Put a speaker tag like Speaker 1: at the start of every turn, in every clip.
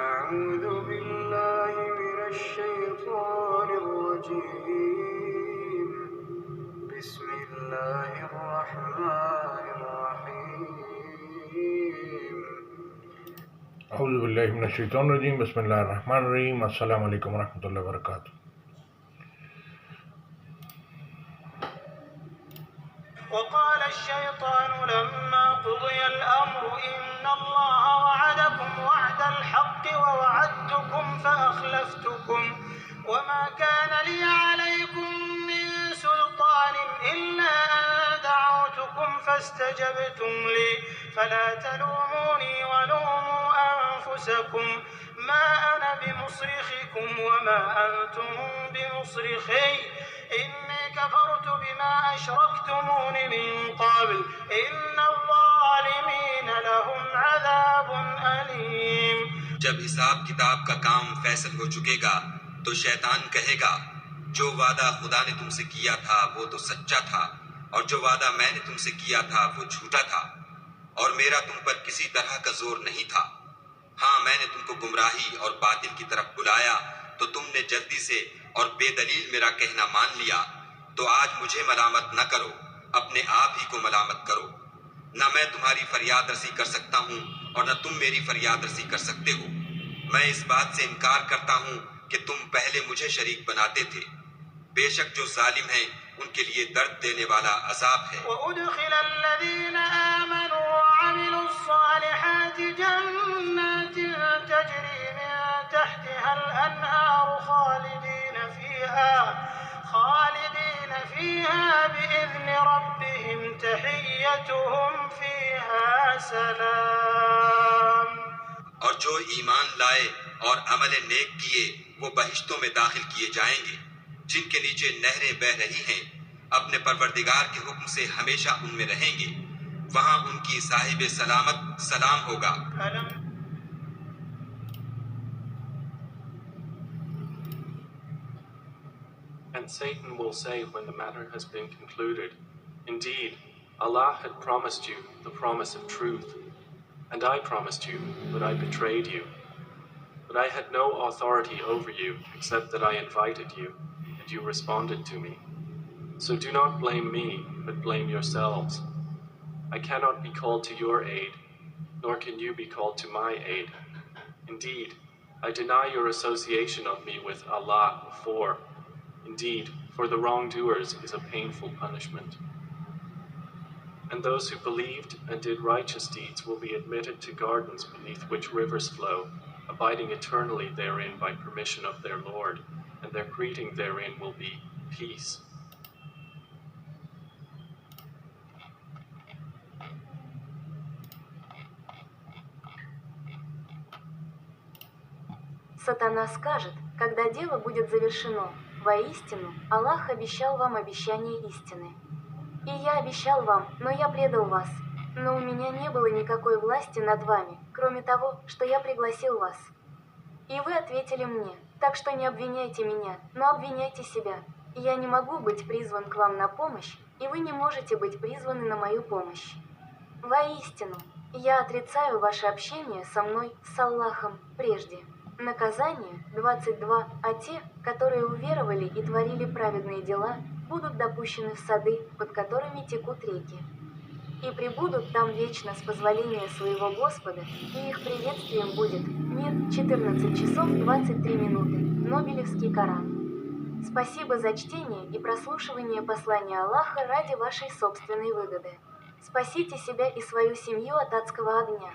Speaker 1: أعوذ بالله من الشيطان الرجيم بسم الله الرحمن الرحيم
Speaker 2: اعوذ باللہ من الشیطان الرجیم بسم اللہ الرحمن الرحیم السلام علیکم ورحمۃ اللہ وبرکاتہ۔
Speaker 1: وقال الشيطان لما قضي الأمر إن الله وعدكم وعد الحق ووعدتكم فأخلفتكم وما كان لي عليكم من سلطان إلا أن دعوتكم فاستجبتم لي فلا تلوموني ولوموا أنفسكم ما أنا بمصرخكم وما أنتم بمصرخي إني كفرت بما أشركتمون من قبل إن الظالمين لهم عذاب أليم۔
Speaker 3: جب حساب کتاب کا کام فیصل ہو چکے گا تو شیطان کہے گا جو وعدہ خدا نے تم سے کیا تھا وہ تو سچا تھا اور جو وعدہ میں نے تم سے کیا تھا وہ جھوٹا تھا اور میرا تم پر کسی طرح کا زور نہیں تھا۔ ہاں میں نے تم کو گمراہی اور باطل کی طرف بلایا تو تم نے جلدی سے اور بے دلیل میرا کہنا مان لیا، تو آج مجھے ملامت نہ کرو، اپنے آپ ہی کو ملامت کرو۔ نہ میں تمہاری فریاد رسی کر سکتا ہوں اور نہ تم میری فریاد رسی کر سکتے ہو۔ میں اس بات سے انکار کرتا ہوں کہ تم پہلے مجھے شریک بناتے تھے۔ بے شک جو ظالم ہیں ان کے لیے درد دینے والا عذاب ہے۔
Speaker 1: وأدخل الذين آمنوا وعملوا الصالحات جنات تجري من تحتها الأنهار خالدين فيها بإذن ربهم تحيتهم فيها سلام۔
Speaker 3: اور جو ایمان لائے اور عمل نیک کیے وہ بہشتوں میں داخل کیے جائیں گے جن کے نیچے نہریں بہہ رہی ہیں، اپنے پروردگار کے حکم سے ہمیشہ ان میں رہیں گے، وہاں ان کی صاحب سلامت سلام ہوگا۔
Speaker 4: And Satan will say when the matter has been concluded, "Indeed, Allah had promised you the promise of truth, and I promised you, but I betrayed you. But I had no authority over you except that I invited you, and you responded to me. So do not blame me, but blame yourselves. I cannot be called to your aid, nor can you be called to my aid. Indeed, I deny your association of me with Allah before. Indeed, for the wrongdoers is a painful punishment." And those who believed and did righteous deeds will be admitted to gardens beneath which rivers flow, abiding eternally therein by permission of their Lord, and their greeting therein will be peace.
Speaker 5: Сатана скажет, когда дело будет завершено: «Воистину, Аллах обещал вам обещание истины. И я обещал вам, но я предал вас. Но у меня не было никакой власти над вами, кроме того, что я пригласил вас. И вы ответили мне, так что не обвиняйте меня, но обвиняйте себя. Я не могу быть призван к вам на помощь, и вы не можете быть призваны на мою помощь. Воистину, я отрицаю ваше общение со мной, с Аллахом, прежде». Наказание 22. А те, которые уверовали и творили праведные дела, будут допущены в сады, под которыми текут реки. И пребудут там вечно с позволения своего Господа, и их приветствием будет мир. 14 часов 23 минуты. Нобелевский Коран. Спасибо за чтение и прослушивание послания Аллаха ради вашей собственной выгоды. Спасите себя и свою семью от адского огня.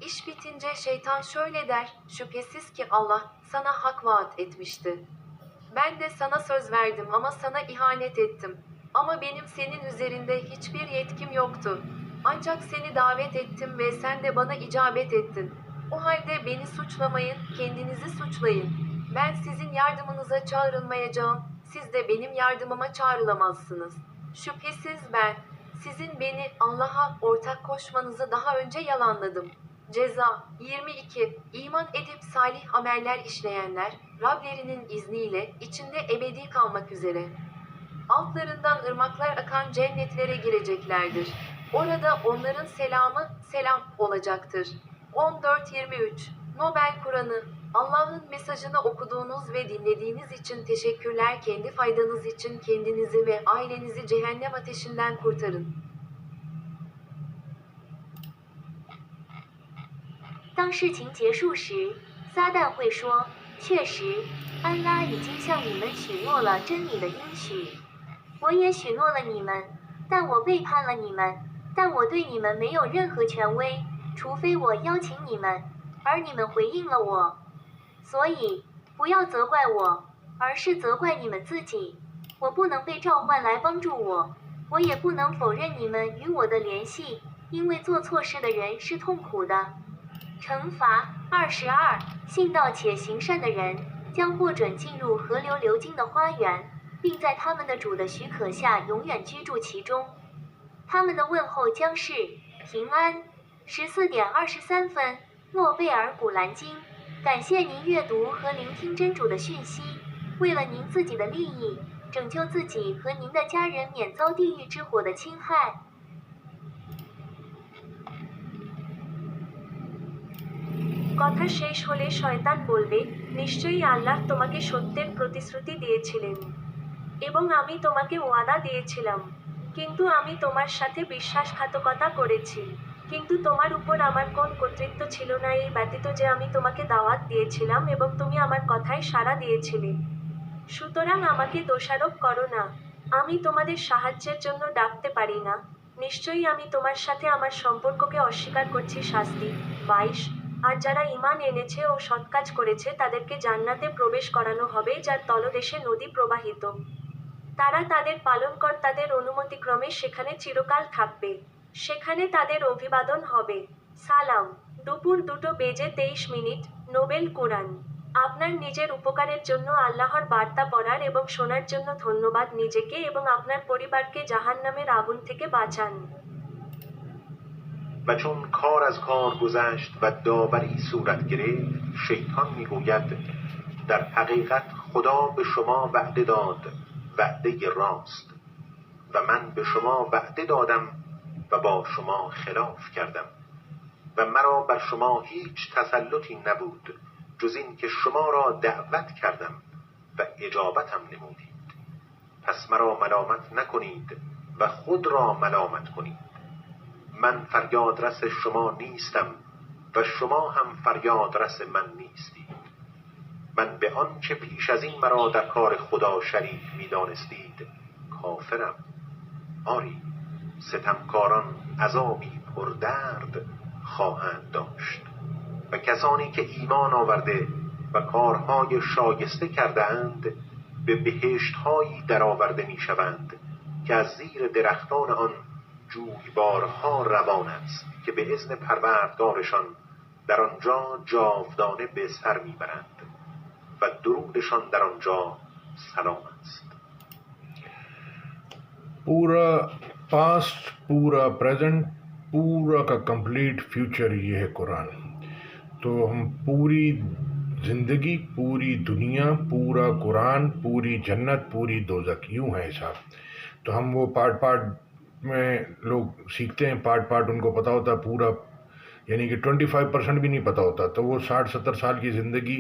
Speaker 6: İş bitince şeytan şöyle der: "Şüphesiz ki Allah sana hak vaat etmişti. Ben de sana söz verdim ama sana ihanet ettim. Ama benim senin üzerinde hiçbir yetkim yoktu. Ancak seni davet ettim ve sen de bana icabet ettin. O halde beni suçlamayın, kendinizi suçlayın. Ben sizin yardımınıza çağrılmayacağım, siz de benim yardımıma çağrılamazsınız. Şüphesiz ben, sizin beni Allah'a ortak koşmanızı daha önce yalanladım." Ceza 22. İman edip salih ameller işleyenler, Rablerinin izniyle içinde ebedi kalmak üzere altlarından ırmaklar akan cennetlere gireceklerdir. Orada onların selamı, selam olacaktır. 14-23 Nobel Kur'an'ı Allah'ın mesajını okuduğunuz ve dinlediğiniz için teşekkürler. Kendi faydanız için kendinizi ve ailenizi cehennem ateşinden kurtarın.
Speaker 5: 当事情结束时，撒旦会说：“确实，安拉已经向你们许诺了真理的应许，我也许诺了你们，但我背叛了你们，但我对你们没有任何权威，除非我邀请你们，而你们回应了我。所以，不要责怪我，而是责怪你们自己。我不能被召唤来帮助我，我也不能否认你们与我的联系，因为做错事的人是痛苦的。”惩罚22，信道且行善的人将获准进入河流流经的花园，并在他们的主的许可下永远居住其中。他们的问候将是平安。14:23，诺贝尔古兰经。感谢您阅读和聆听真主的讯息，为了您自己的利益，拯救自己和您的家人免遭地狱之火的侵害。
Speaker 7: কথা শেষ হলে শয়তান বলবে, নিশ্চয়ই আল্লাহ তোমাকে সত্যের প্রতিশ্রুতি দিয়েছিলেন এবং আমি তোমাকে ওয়াদা দিয়েছিলাম, কিন্তু আমি তোমার সাথে বিশ্বাসঘাতকতা করেছি। কিন্তু তোমার উপর আমার কোন কর্তৃত্ব ছিল না এই ব্যতীত যে আমি তোমাকে দাওয়াত দিয়েছিলাম এবং তুমি আমার কথায় সাড়া দিয়েছিলে। সুতরাং আমাকে দোষারোপ করো না, আমি তোমাদের সাহায্যের জন্য ডাকতে পারি না। নিশ্চয়ই আমি তোমার সাথে আমার সম্পর্ককে অস্বীকার করছি। শাস্তি 22। আর যারা ঈমান এনেছে ও সৎ কাজ করেছে তাদেরকে জান্নাতে প্রবেশ করানো হবে যার তলদেশে নদী প্রবাহিত। তারা তাদের পালনকর্তাদের অনুমতিক্রমে সেখানে চিরকাল থাকবে, সেখানে তাদের অভিবাদন হবে। সালাম। দুপুর 2:23। নোবেল কুরআন। আপনার নিজের উপকারের জন্য আল্লাহর বার্তা পড়ার এবং শোনার জন্য ধন্যবাদ। নিজেকে এবং আপনার পরিবারকে জাহান্নামের আগুন থেকে বাঁচান।
Speaker 8: و چون کار از کار گذشت و داوری صورت گرفت، شیطان میگوید در حقیقت خدا به شما وعده داد، وعده راست، و من به شما وعده دادم و با شما خلاف کردم و مرا بر شما هیچ تسلطی نبود جز این که شما را دعوت کردم و اجابتم نمودید. پس مرا ملامت نکنید و خود را ملامت کنید. من فریاد رس شما نیستم و شما هم فریاد رس من نیستید. من به آنچه پیش از این مرا در کار خدا شریک می دانستید کافرم. آری، ستمکاران عذابی پردرد خواهند داشت و کسانی که ایمان آورده و کارهای شایسته کرده اند به بهشت‌هایی درآورده می شوند که از زیر درختان آن جویبارها روان است که به اذن پروردگارشان در آنجا جاودانه به سر میبرند و درودشان در آنجا سلام است.
Speaker 2: پورا پاسٹ، پورا پریزنٹ، پورا کا کمپلیٹ فیوچر یہ ہے قرآن. تو ہم پوری زندگی، پوری دنیا، پورا قرآن، پوری جنت، پوری دوزخ، یوں ہے حساب. تو ہم وہ پارٹ میں لوگ سیکھتے ہیں، پارٹ ان کو پتہ ہوتا ہے پورا، یعنی کہ 25% بھی نہیں پتہ ہوتا. تو وہ 60-70 سال کی زندگی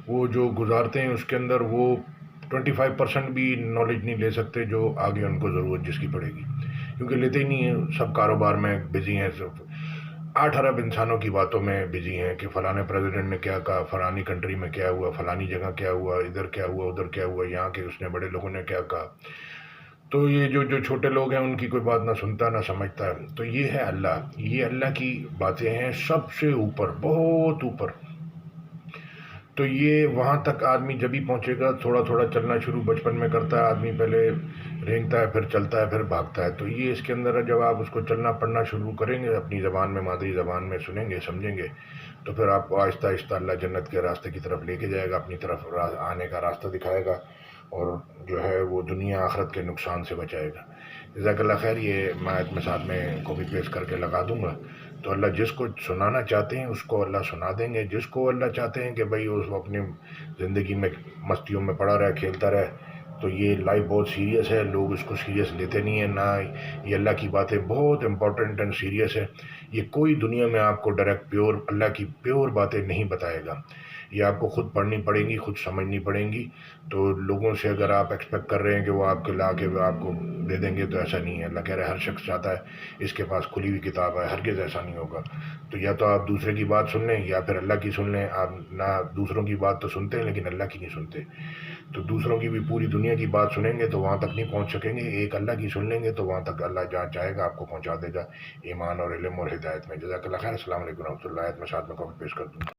Speaker 2: وہ جو گزارتے ہیں اس کے اندر وہ 25% بھی نالج نہیں لے سکتے جو آگے ان کو ضرورت جس کی پڑے گی، کیونکہ لیتے ہی نہیں ہیں. سب کاروبار میں بزی ہیں، سب 8 ارب انسانوں کی باتوں میں بزی ہیں کہ فلاں پریزیڈنٹ نے کیا کہا، فلانی کنٹری میں کیا ہوا، فلانی جگہ کیا ہوا، ادھر کیا ہوا، ادھر کیا ہوا، یہاں کے اس نے بڑے لوگوں نے کیا کہا. تو یہ جو چھوٹے لوگ ہیں ان کی کوئی بات نہ سنتا نہ سمجھتا ہے. تو یہ ہے اللہ، یہ اللہ کی باتیں ہیں سب سے اوپر، بہت اوپر. تو یہ وہاں تک آدمی جب ہی پہنچے گا، تھوڑا تھوڑا چلنا شروع بچپن میں کرتا ہے آدمی، پہلے رینگتا ہے، پھر چلتا ہے، پھر بھاگتا ہے. تو یہ اس کے اندر جب آپ اس کو چلنا پڑھنا شروع کریں گے اپنی زبان میں، مادری زبان میں سنیں گے، سمجھیں گے، تو پھر آپ کو آہستہ آہستہ اللہ جنت کے راستے کی طرف لے کے جائے گا، اپنی طرف آنے کا راستہ دکھائے گا، اور جو ہے وہ دنیا آخرت کے نقصان سے بچائے گا. جزاک اللہ خیر. یہ میں آیت میں ساتھ میں کاپی پیسٹ کر کے لگا دوں گا. تو اللہ جس کو سنانا چاہتے ہیں اس کو اللہ سنا دیں گے، جس کو اللہ چاہتے ہیں کہ بھئی اس اپنی زندگی میں مستیوں میں پڑا رہے، کھیلتا رہے، تو یہ لائف بہت سیریس ہے، لوگ اس کو سیریس لیتے نہیں ہیں، نہ یہ اللہ کی باتیں بہت امپورٹنٹ اینڈ سیریس ہے. یہ کوئی دنیا میں آپ کو ڈائریکٹ پیور اللہ کی پیور باتیں نہیں بتائے گا، یہ آپ کو خود پڑھنی پڑیں گی، خود سمجھنی پڑیں گی. تو لوگوں سے اگر آپ ایکسپیکٹ کر رہے ہیں کہ وہ آپ کے لا کے آپ کو دے دیں گے تو ایسا نہیں ہے. اللہ کہہ رہے ہیں ہر شخص چاہتا ہے اس کے پاس کھلی ہوئی کتاب ہے، ہرگز ایسا نہیں ہوگا. تو یا تو آپ دوسرے کی بات سن لیں یا پھر اللہ کی سن لیں. آپ نہ دوسروں کی بات تو سنتے ہیں لیکن اللہ کی نہیں سنتے. تو دوسروں کی بھی پوری دنیا کی بات سنیں گے تو وہاں تک نہیں پہنچ سکیں گے. ایک اللہ کی سن لیں گے تو وہاں تک اللہ جہاں چاہے گا آپ کو پہنچا دے گا، ایمان اور علم اور ہدایت میں. جزاک اللہ خیر. السلام علیکم و رحمۃ اللہ. میں ساتھ میں کافی پیش کر دوں.